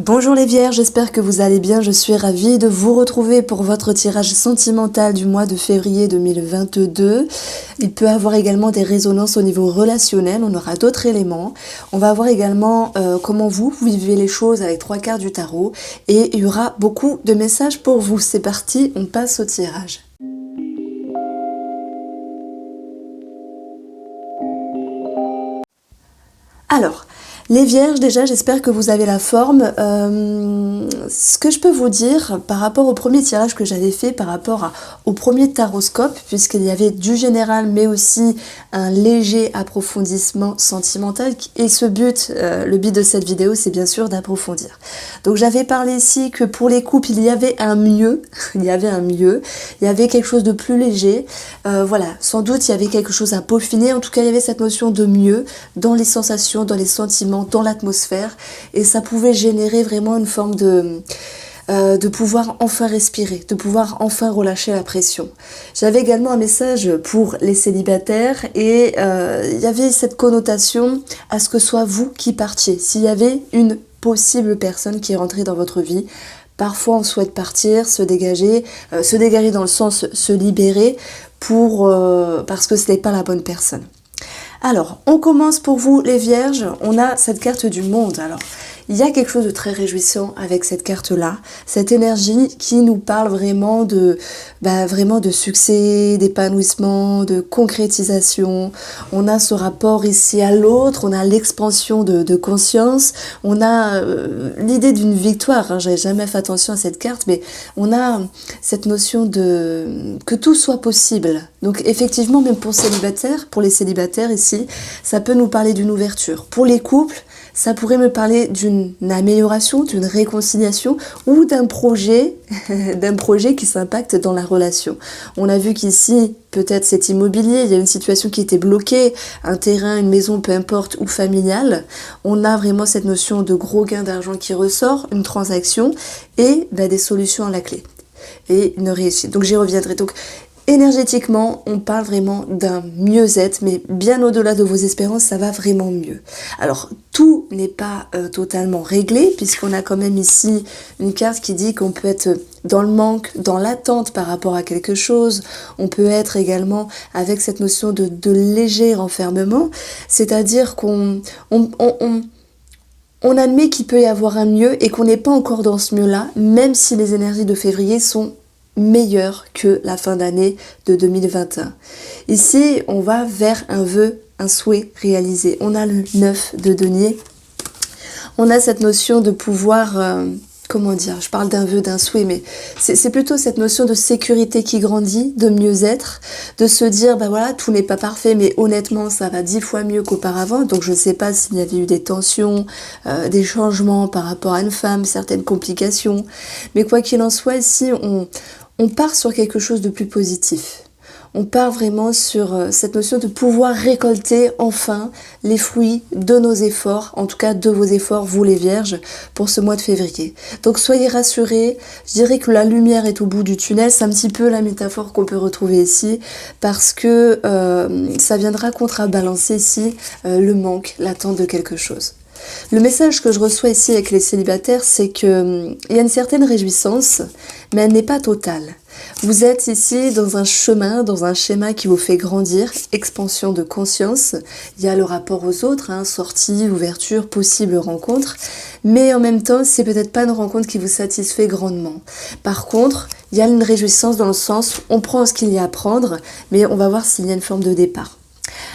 Bonjour les Vierges, j'espère que vous allez bien. Je suis ravie de vous retrouver pour votre tirage sentimental du mois de février 2022. Il peut avoir également des résonances au niveau relationnel, on aura d'autres éléments. On va voir également comment vous vivez les choses avec 3 cartes du tarot et il y aura beaucoup de messages pour vous. C'est parti, on passe au tirage. Alors, les Vierges, déjà, j'espère que vous avez la forme. Ce que je peux vous dire par rapport au premier tirage que j'avais fait, par rapport au premier taroscope, puisqu'il y avait du général, mais aussi un léger approfondissement sentimental. Et ce but, le but de cette vidéo, c'est bien sûr d'approfondir. Donc j'avais parlé ici que pour les couples, il y avait un mieux, il y avait quelque chose de plus léger. Voilà, sans doute il y avait quelque chose à peaufiner. En tout cas, il y avait cette notion de mieux dans les sensations, dans les sentiments, dans l'atmosphère, et ça pouvait générer vraiment une forme de pouvoir enfin respirer, de pouvoir enfin relâcher la pression. J'avais également un message pour les célibataires et il y avait cette connotation à ce que soit vous qui partiez. S'il y avait une possible personne qui est rentrée dans votre vie, parfois on souhaite partir, se dégager dans le sens se libérer parce que ce n'est pas la bonne personne. Alors, on commence pour vous les Vierges, on a cette carte du monde. Alors, il y a quelque chose de très réjouissant avec cette carte-là, cette énergie qui nous parle vraiment de succès, d'épanouissement, de concrétisation. On a ce rapport ici à l'autre, on a l'expansion de conscience, on a l'idée d'une victoire. J'avais jamais fait attention à cette carte, mais on a cette notion de que tout soit possible. Donc effectivement, même pour les célibataires ici, ça peut nous parler d'une ouverture. Pour les couples, ça pourrait me parler d'une amélioration, d'une réconciliation ou d'un projet qui s'impacte dans la relation. On a vu qu'ici, peut-être c'est immobilier, il y a une situation qui était bloquée, un terrain, une maison, peu importe, ou familiale. On a vraiment cette notion de gros gain d'argent qui ressort, une transaction et des solutions à la clé et une réussite. Donc j'y reviendrai. Donc énergétiquement, on parle vraiment d'un mieux-être, mais bien au-delà de vos espérances, ça va vraiment mieux. Alors, tout n'est pas totalement réglé, puisqu'on a quand même ici une carte qui dit qu'on peut être dans le manque, dans l'attente par rapport à quelque chose. On peut être également avec cette notion de léger renfermement, c'est-à-dire qu'on admet qu'il peut y avoir un mieux et qu'on n'est pas encore dans ce mieux-là, même si les énergies de février sont meilleur que la fin d'année de 2021. Ici, on va vers un vœu, un souhait réalisé. On a le 9 de denier. On a cette notion de pouvoir, je parle d'un vœu, d'un souhait, mais c'est plutôt cette notion de sécurité qui grandit, de mieux-être, de se dire, tout n'est pas parfait, mais honnêtement, ça va 10 fois mieux qu'auparavant. Donc, je ne sais pas s'il y avait eu des tensions, des changements par rapport à une femme, certaines complications. Mais quoi qu'il en soit, ici, on part sur quelque chose de plus positif. On part vraiment sur cette notion de pouvoir récolter enfin les fruits de nos efforts, en tout cas de vos efforts, vous les Vierges, pour ce mois de février. Donc soyez rassurés, je dirais que la lumière est au bout du tunnel, c'est un petit peu la métaphore qu'on peut retrouver ici, parce que ça viendra contrebalancer ici le manque, l'attente de quelque chose. Le message que je reçois ici avec les célibataires, c'est qu'il y a une certaine réjouissance, mais elle n'est pas totale. Vous êtes ici dans un chemin, dans un schéma qui vous fait grandir, expansion de conscience. Il y a le rapport aux autres, sortie, ouverture, possible rencontre. Mais en même temps, c'est peut-être pas une rencontre qui vous satisfait grandement. Par contre, il y a une réjouissance dans le sens où on prend ce qu'il y a à prendre, mais on va voir s'il y a une forme de départ.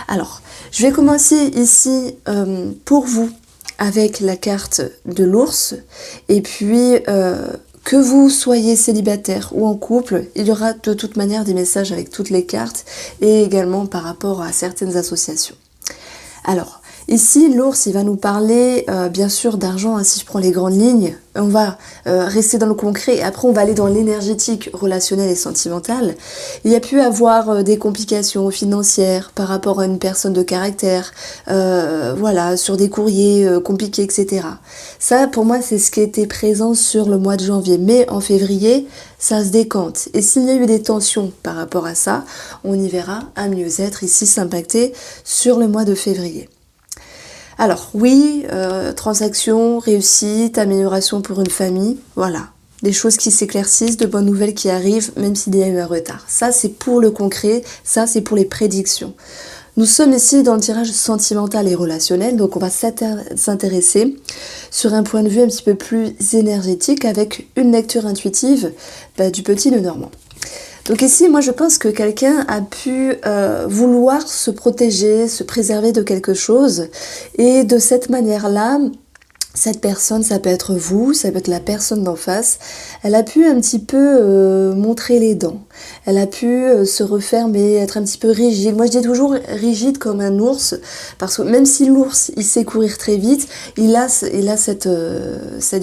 Alors, je vais commencer ici pour vous avec la carte de l'ours, et puis que vous soyez célibataire ou en couple, il y aura de toute manière des messages avec toutes les cartes et également par rapport à certaines associations. Alors, ici, l'ours, il va nous parler bien sûr d'argent, si je prends les grandes lignes. On va rester dans le concret et après on va aller dans l'énergétique relationnelle et sentimentale. Il y a pu avoir des complications financières par rapport à une personne de caractère, sur des courriers compliqués, etc. Ça, pour moi, c'est ce qui était présent sur le mois de janvier. Mais en février, ça se décante. Et s'il y a eu des tensions par rapport à ça, on y verra un mieux-être ici s'impacter sur le mois de février. Alors oui, transaction, réussite, amélioration pour une famille, voilà. Des choses qui s'éclaircissent, de bonnes nouvelles qui arrivent, même s'il y a eu un retard. Ça, c'est pour le concret, ça, c'est pour les prédictions. Nous sommes ici dans le tirage sentimental et relationnel, donc on va s'intéresser sur un point de vue un petit peu plus énergétique avec une lecture intuitive du petit Lenormand. Donc ici, moi je pense que quelqu'un a pu vouloir se protéger, se préserver de quelque chose, et de cette manière-là, cette personne, ça peut être vous, ça peut être la personne d'en face, elle a pu un petit peu montrer les dents, elle a pu se refermer, être un petit peu rigide. Moi je dis toujours rigide comme un ours, parce que même si l'ours il sait courir très vite, il a cette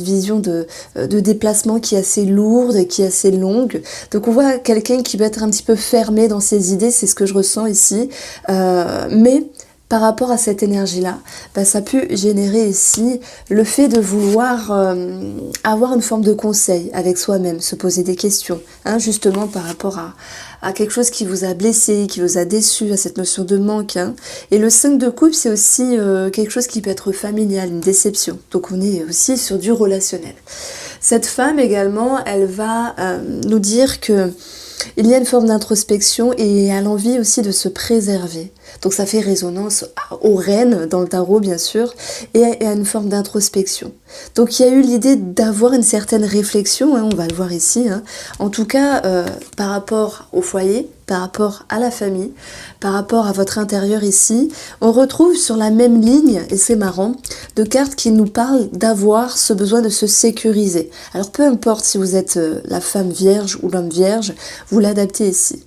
vision de déplacement qui est assez lourde, qui est assez longue. Donc on voit quelqu'un qui va être un petit peu fermé dans ses idées, c'est ce que je ressens ici, mais par rapport à cette énergie-là, ça a pu générer ici le fait de vouloir avoir une forme de conseil avec soi-même, se poser des questions, justement par rapport à quelque chose qui vous a blessé, qui vous a déçu, à cette notion de manque. Et le 5 de coupe, c'est aussi quelque chose qui peut être familial, une déception. Donc on est aussi sur du relationnel. Cette femme également, elle va nous dire que il y a une forme d'introspection et elle a envie aussi de se préserver. Donc ça fait résonance aux reines dans le tarot bien sûr et à une forme d'introspection. Donc il y a eu l'idée d'avoir une certaine réflexion, on va le voir ici, en tout cas par rapport au foyer, par rapport à la famille, par rapport à votre intérieur ici, on retrouve sur la même ligne, et c'est marrant, de cartes qui nous parlent d'avoir ce besoin de se sécuriser. Alors peu importe si vous êtes la femme vierge ou l'homme vierge, vous l'adaptez ici.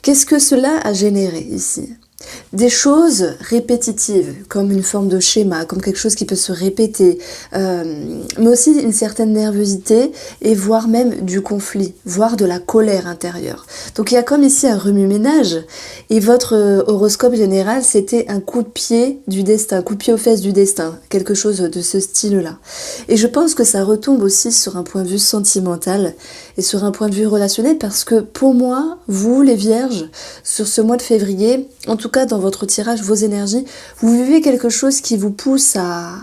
Qu'est-ce que cela a généré ici ? Des choses répétitives, comme une forme de schéma, comme quelque chose qui peut se répéter, mais aussi une certaine nervosité et voire même du conflit, voire de la colère intérieure. Donc il y a comme ici un remue-ménage et votre horoscope général c'était un coup de pied du destin, un coup de pied aux fesses du destin, quelque chose de ce style-là. Et je pense que ça retombe aussi sur un point de vue sentimental et sur un point de vue relationnel parce que pour moi, vous les vierges, sur ce mois de février, en tout cas dans votre tirage, vos énergies, vous vivez quelque chose qui vous pousse à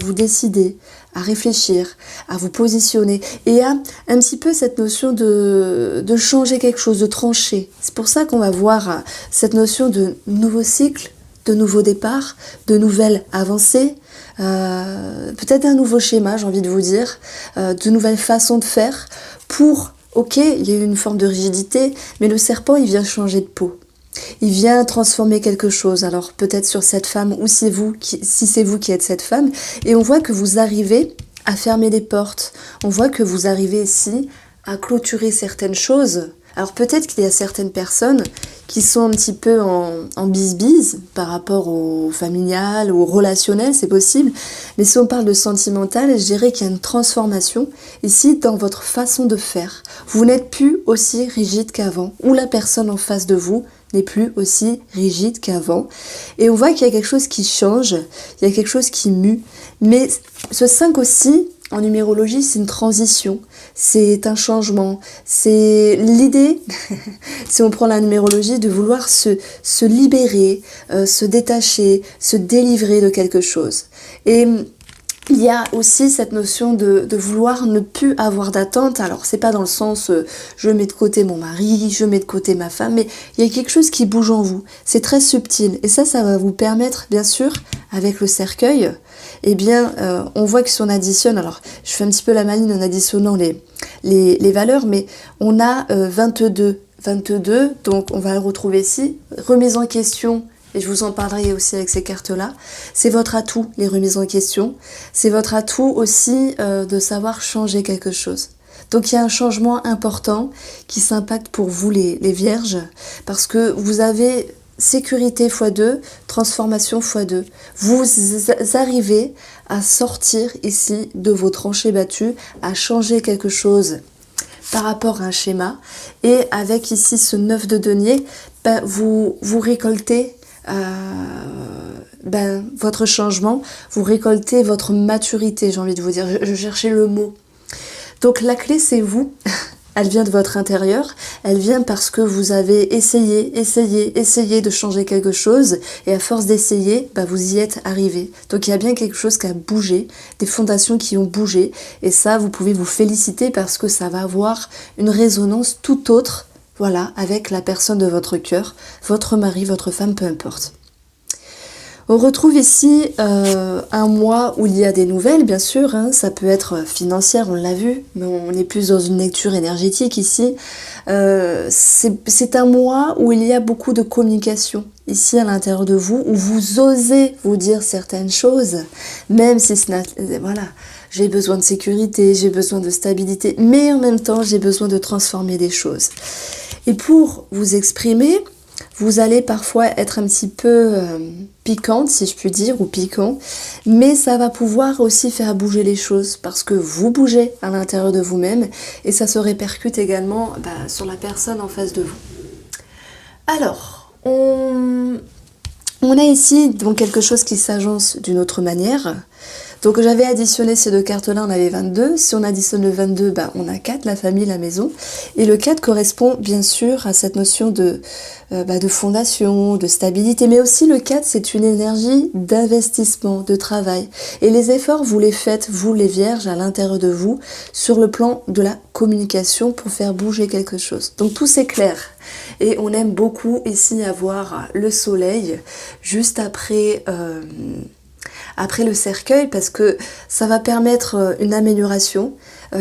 vous décider, à réfléchir, à vous positionner et à un petit peu cette notion de changer quelque chose, de trancher. C'est pour ça qu'on va voir cette notion de nouveau cycle, de nouveau départ, de nouvelles avancées, peut-être un nouveau schéma, j'ai envie de vous dire, de nouvelles façons de faire pour, ok, il y a eu une forme de rigidité, mais le serpent, il vient changer de peau. Il vient transformer quelque chose, alors peut-être sur cette femme ou si c'est vous qui êtes cette femme, et on voit que vous arrivez à fermer les portes, on voit que vous arrivez ici à clôturer certaines choses. Alors peut-être qu'il y a certaines personnes qui sont un petit peu en bise-bise par rapport au familial ou au relationnel, c'est possible, mais si on parle de sentimental, je dirais qu'il y a une transformation ici dans votre façon de faire. Vous n'êtes plus aussi rigide qu'avant, ou la personne en face de vous n'est plus aussi rigide qu'avant. Et on voit qu'il y a quelque chose qui change, il y a quelque chose qui mue. Mais ce 5 aussi, en numérologie, c'est une transition, c'est un changement. C'est l'idée, si on prend la numérologie, de vouloir se libérer, se détacher, se délivrer de quelque chose. Et il y a aussi cette notion de vouloir ne plus avoir d'attente. Alors c'est pas dans le sens je mets de côté mon mari, je mets de côté ma femme, mais il y a quelque chose qui bouge en vous. C'est très subtil et ça va vous permettre, bien sûr, avec le cercueil, eh bien on voit que si on additionne, alors je fais un petit peu la maline en additionnant les valeurs, mais on a 22, donc on va le retrouver ici, remise en question. Et je vous en parlerai aussi avec ces cartes-là. C'est votre atout, les remises en question. C'est votre atout aussi de savoir changer quelque chose. Donc il y a un changement important qui s'impacte pour vous les vierges, parce que vous avez sécurité x2, transformation x2. Vous arrivez à sortir ici de vos tranchées battues, à changer quelque chose par rapport à un schéma. Et avec ici ce 9 de denier, vous récoltez votre changement, vous récoltez votre maturité, j'ai envie de vous dire, je cherchais le mot. Donc la clé c'est vous, elle vient de votre intérieur, elle vient parce que vous avez essayé de changer quelque chose et à force d'essayer, vous y êtes arrivé. Donc il y a bien quelque chose qui a bougé, des fondations qui ont bougé et ça, vous pouvez vous féliciter parce que ça va avoir une résonance tout autre, voilà, avec la personne de votre cœur, votre mari, votre femme, peu importe. On retrouve ici un mois où il y a des nouvelles, bien sûr, hein, ça peut être financière, on l'a vu, mais on est plus dans une lecture énergétique ici. C'est un mois où il y a beaucoup de communication ici à l'intérieur de vous, où vous osez vous dire certaines choses, même si voilà, j'ai besoin de sécurité, j'ai besoin de stabilité, mais en même temps, j'ai besoin de transformer des choses. Et pour vous exprimer, vous allez parfois être un petit peu piquante, si je puis dire, ou piquant, mais ça va pouvoir aussi faire bouger les choses parce que vous bougez à l'intérieur de vous-même et ça se répercute également sur la personne en face de vous. Alors, on a ici donc quelque chose qui s'agence d'une autre manière. Donc j'avais additionné ces deux cartes-là, on avait 22. Si on additionne le 22, on a 4, la famille, la maison. Et le 4 correspond bien sûr à cette notion de fondation, de stabilité. Mais aussi le 4, c'est une énergie d'investissement, de travail. Et les efforts, vous les faites, vous les vierges, à l'intérieur de vous, sur le plan de la communication pour faire bouger quelque chose. Donc tout s'éclaire. Et on aime beaucoup ici avoir le soleil juste après le cercueil parce que ça va permettre une amélioration,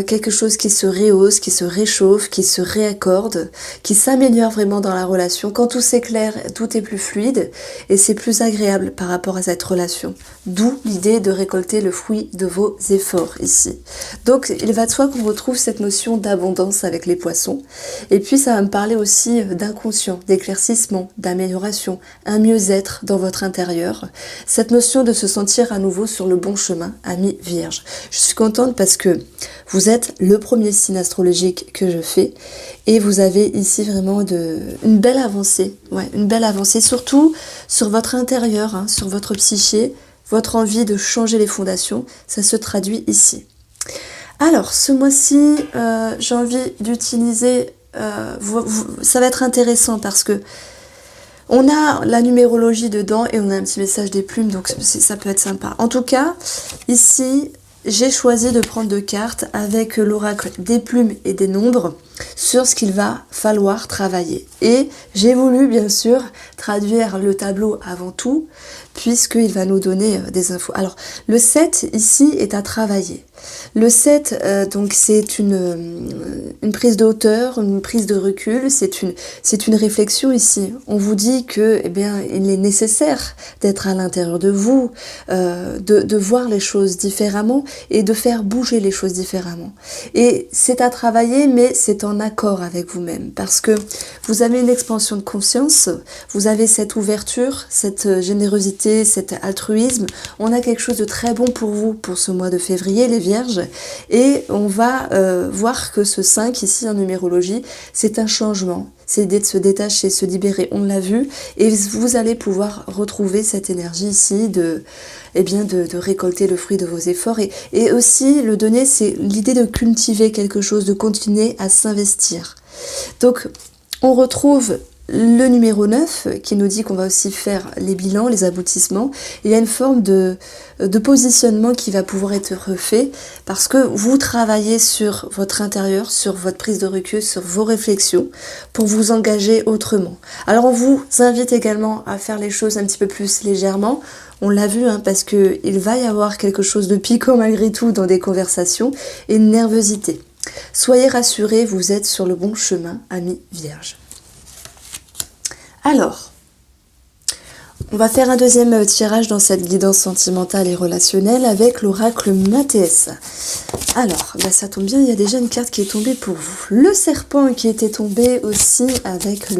quelque chose qui se rehausse, qui se réchauffe, qui se réaccorde, qui s'améliore vraiment dans la relation. Quand tout s'éclaire, tout est plus fluide et c'est plus agréable par rapport à cette relation. D'où l'idée de récolter le fruit de vos efforts ici. Donc il va de soi qu'on retrouve cette notion d'abondance avec les poissons. Et puis ça va me parler aussi d'inconscient, d'éclaircissement, d'amélioration, un mieux-être dans votre intérieur. Cette notion de se sentir à nouveau sur le bon chemin, amis vierges. Je suis contente parce que vous êtes le premier signe astrologique que je fais et vous avez ici vraiment une belle avancée, une belle avancée, surtout sur votre intérieur, sur votre psyché, votre envie de changer les fondations, ça se traduit ici. Alors, ce mois-ci, j'ai envie d'utiliser, ça va être intéressant parce que on a la numérologie dedans et on a un petit message des plumes, donc ça peut être sympa. En tout cas, ici, j'ai choisi de prendre 2 cartes avec l'oracle des plumes et des nombres sur ce qu'il va falloir travailler. Et j'ai voulu, bien sûr, traduire le tableau avant tout, puisqu'il va nous donner des infos. Alors, le 7, ici, est à travailler. Le 7, donc, c'est une prise de hauteur, une prise de recul, c'est une réflexion ici. On vous dit que, il est nécessaire d'être à l'intérieur de vous, de voir les choses différemment et de faire bouger les choses différemment. Et c'est à travailler, mais c'est en accord avec vous-même, parce que vous avez une expansion de conscience, vous avez cette ouverture, cette générosité, cet altruisme. On a quelque chose de très bon pour vous pour ce mois de février, les Vierges, et on va voir que ce 5 ici en numérologie, c'est un changement. C'est l'idée de se détacher, se libérer, on l'a vu, et vous allez pouvoir retrouver cette énergie ici de récolter le fruit de vos efforts, et aussi le donner, c'est l'idée de cultiver quelque chose, de continuer à s'investir. Donc, on retrouve le numéro 9 qui nous dit qu'on va aussi faire les bilans, les aboutissements. Il y a une forme de positionnement qui va pouvoir être refait parce que vous travaillez sur votre intérieur, sur votre prise de recul, sur vos réflexions pour vous engager autrement. Alors on vous invite également à faire les choses un petit peu plus légèrement. On l'a vu parce qu'il va y avoir quelque chose de piquant malgré tout dans des conversations et une nervosité. Soyez rassurés, vous êtes sur le bon chemin, amis vierges. Alors, on va faire un deuxième tirage dans cette guidance sentimentale et relationnelle avec l'oracle Mathéès. Alors, ça tombe bien, il y a déjà une carte qui est tombée pour vous. Le serpent qui était tombé aussi avec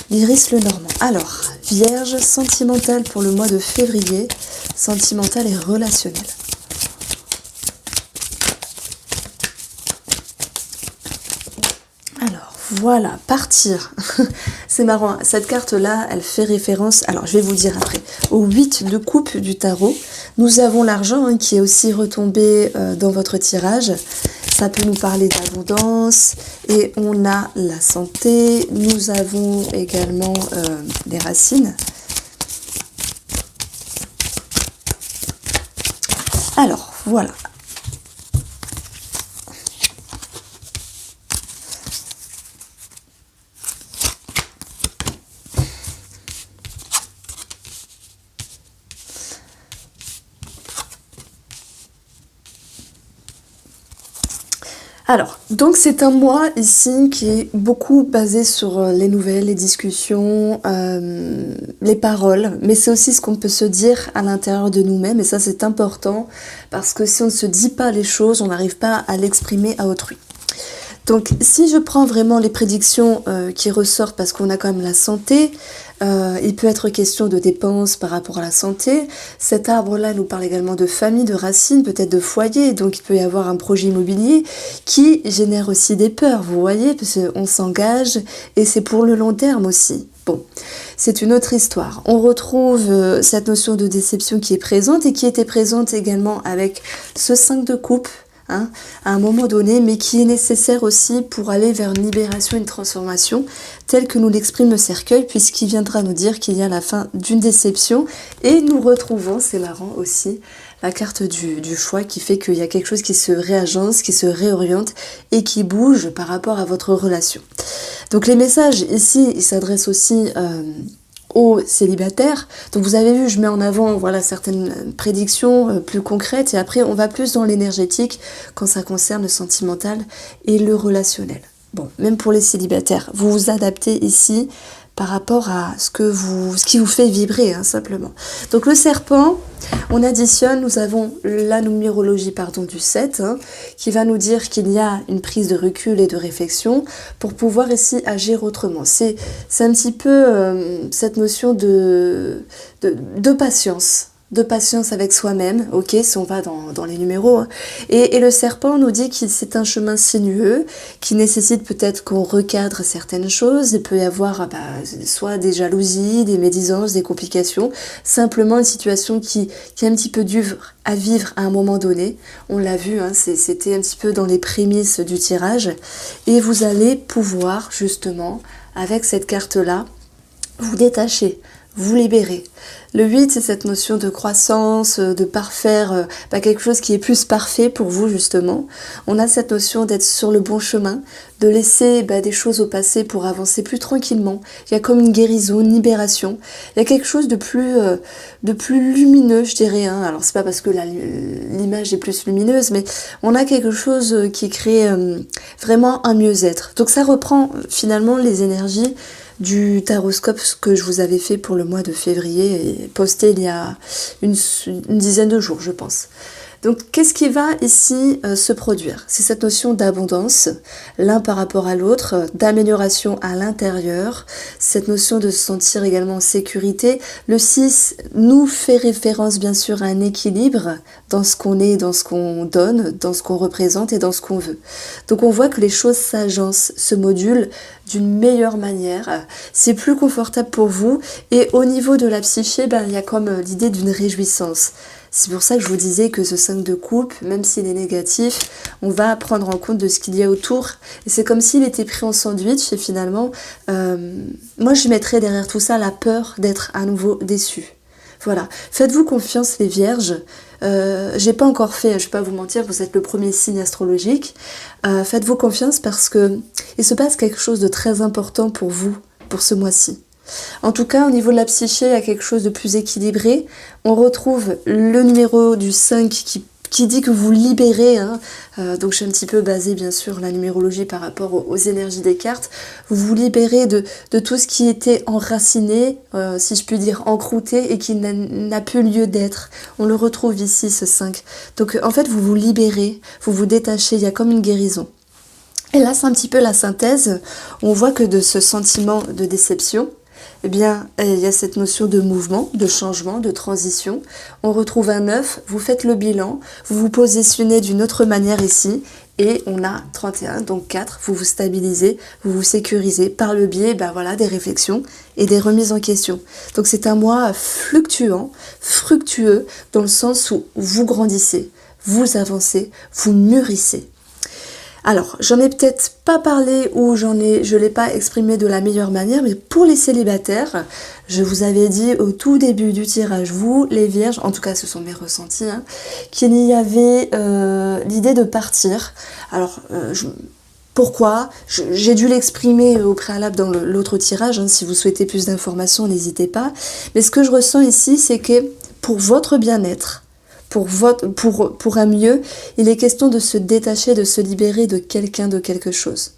l'iris le normand. Alors, Vierge sentimentale pour le mois de février, sentimentale et relationnelle. Voilà, partir. C'est marrant, cette carte-là, elle fait référence, alors je vais vous dire après, au 8 de coupe du tarot. Nous avons l'argent qui est aussi retombé dans votre tirage. Ça peut nous parler d'abondance. Et on a la santé. Nous avons également les racines. Alors, voilà. Alors, donc c'est un mois ici qui est beaucoup basé sur les nouvelles, les discussions, les paroles, mais c'est aussi ce qu'on peut se dire à l'intérieur de nous-mêmes, et ça c'est important, parce que si on ne se dit pas les choses, on n'arrive pas à l'exprimer à autrui. Donc si je prends vraiment les prédictions qui ressortent, parce qu'on a quand même la santé, il peut être question de dépenses par rapport à la santé. Cet arbre-là nous parle également de famille, de racines, peut-être de foyer. Donc il peut y avoir un projet immobilier qui génère aussi des peurs, vous voyez, parce qu'on s'engage et c'est pour le long terme aussi. Bon, c'est une autre histoire. On retrouve cette notion de déception qui est présente et qui était présente également avec ce 5 de coupe. Hein, à un moment donné, mais qui est nécessaire aussi pour aller vers une libération, une transformation, telle que nous l'exprime le cercueil, puisqu'il viendra nous dire qu'il y a la fin d'une déception, et nous retrouvons, c'est marrant aussi, la carte du choix qui fait qu'il y a quelque chose qui se réagence, qui se réoriente, et qui bouge par rapport à votre relation. Donc les messages ici, ils s'adressent aussi aux célibataires. Donc vous avez vu, je mets en avant voilà certaines prédictions plus concrètes et après on va plus dans l'énergétique quand ça concerne le sentimental et le relationnel. Bon, même pour les célibataires, vous vous adaptez ici par rapport à ce qui vous fait vibrer, hein, simplement. Donc le serpent, on additionne, nous avons la numérologie du 7, hein, qui va nous dire qu'il y a une prise de recul et de réflexion pour pouvoir ici agir autrement. C'est un petit peu cette notion de patience. De patience avec soi-même, ok, si on va dans les numéros. Hein. Et le serpent nous dit que c'est un chemin sinueux, qui nécessite peut-être qu'on recadre certaines choses. Il peut y avoir soit des jalousies, des médisances, des complications, simplement une situation qui est un petit peu dure à vivre à un moment donné. On l'a vu, hein, c'était un petit peu dans les prémices du tirage. Et vous allez pouvoir justement, avec cette carte-là, vous détacher, vous libérer. Le 8, c'est cette notion de croissance, de parfaire, quelque chose qui est plus parfait pour vous justement. On a cette notion d'être sur le bon chemin, de laisser des choses au passé pour avancer plus tranquillement. Il y a comme une guérison, une libération. Il y a quelque chose de plus lumineux, je dirais. Hein. Alors c'est pas parce que l'image est plus lumineuse, mais on a quelque chose qui crée vraiment un mieux-être. Donc ça reprend finalement les énergies du taroscope que je vous avais fait pour le mois de février et posté il y a une dizaine de jours, je pense. Donc, qu'est-ce qui va ici se produire? C'est cette notion d'abondance, l'un par rapport à l'autre, d'amélioration à l'intérieur, cette notion de se sentir également en sécurité. Le 6 nous fait référence bien sûr à un équilibre dans ce qu'on est, dans ce qu'on donne, dans ce qu'on représente et dans ce qu'on veut. Donc, on voit que les choses s'agencent, se modulent d'une meilleure manière. C'est plus confortable pour vous et au niveau de la psyché, il y a comme l'idée d'une réjouissance. C'est pour ça que je vous disais que ce 5 de coupe, même s'il est négatif, on va prendre en compte de ce qu'il y a autour. Et c'est comme s'il était pris en sandwich et finalement, moi je mettrais derrière tout ça la peur d'être à nouveau déçu. Voilà, faites-vous confiance les vierges. J'ai pas encore fait, je vais pas vous mentir, vous êtes le premier signe astrologique. Faites-vous confiance parce que il se passe quelque chose de très important pour vous, pour ce mois-ci. En tout cas, au niveau de la psyché, il y a quelque chose de plus équilibré. On retrouve le numéro du 5 qui dit que vous libérez. Hein. Donc, je suis un petit peu basée, bien sûr, la numérologie par rapport aux énergies des cartes. Vous vous libérez de tout ce qui était enraciné, si je puis dire, encrouté et qui n'a plus lieu d'être. On le retrouve ici, ce 5. Donc, en fait, vous vous libérez, vous vous détachez. Il y a comme une guérison. Et là, c'est un petit peu la synthèse. On voit que de ce sentiment de déception, eh bien, il y a cette notion de mouvement, de changement, de transition. On retrouve un 9, vous faites le bilan, vous vous positionnez d'une autre manière ici, et on a 31, donc 4, vous vous stabilisez, vous vous sécurisez par le biais des réflexions et des remises en question. Donc c'est un mois fluctuant, fructueux, dans le sens où vous grandissez, vous avancez, vous mûrissez. Alors, j'en ai peut-être pas parlé ou je l'ai pas exprimé de la meilleure manière, mais pour les célibataires, je vous avais dit au tout début du tirage, vous, les vierges, en tout cas ce sont mes ressentis, hein, qu'il y avait l'idée de partir. Alors, pourquoi? J'ai dû l'exprimer au préalable dans l'autre tirage, hein, si vous souhaitez plus d'informations, n'hésitez pas. Mais ce que je ressens ici, c'est que pour votre bien-être, pour un mieux, il est question de se détacher, de se libérer de quelqu'un, de quelque chose.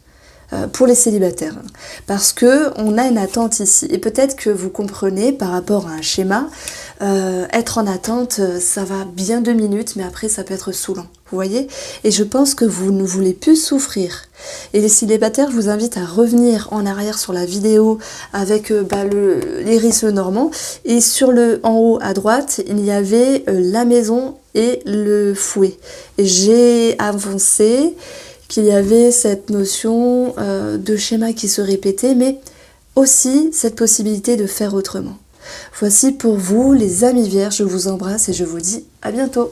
Pour les célibataires. Parce que on a une attente ici. Et peut-être que vous comprenez par rapport à un schéma, être en attente, ça va bien 2 minutes, mais après ça peut être saoulant. Vous voyez? Et je pense que vous ne voulez plus souffrir. Et les célibataires, je vous invite à revenir en arrière sur la vidéo avec l'iris normand. Et en haut à droite, il y avait la maison et le fouet. Et j'ai avancé qu'il y avait cette notion de schéma qui se répétait, mais aussi cette possibilité de faire autrement. Voici pour vous, les amis vierges, je vous embrasse et je vous dis à bientôt.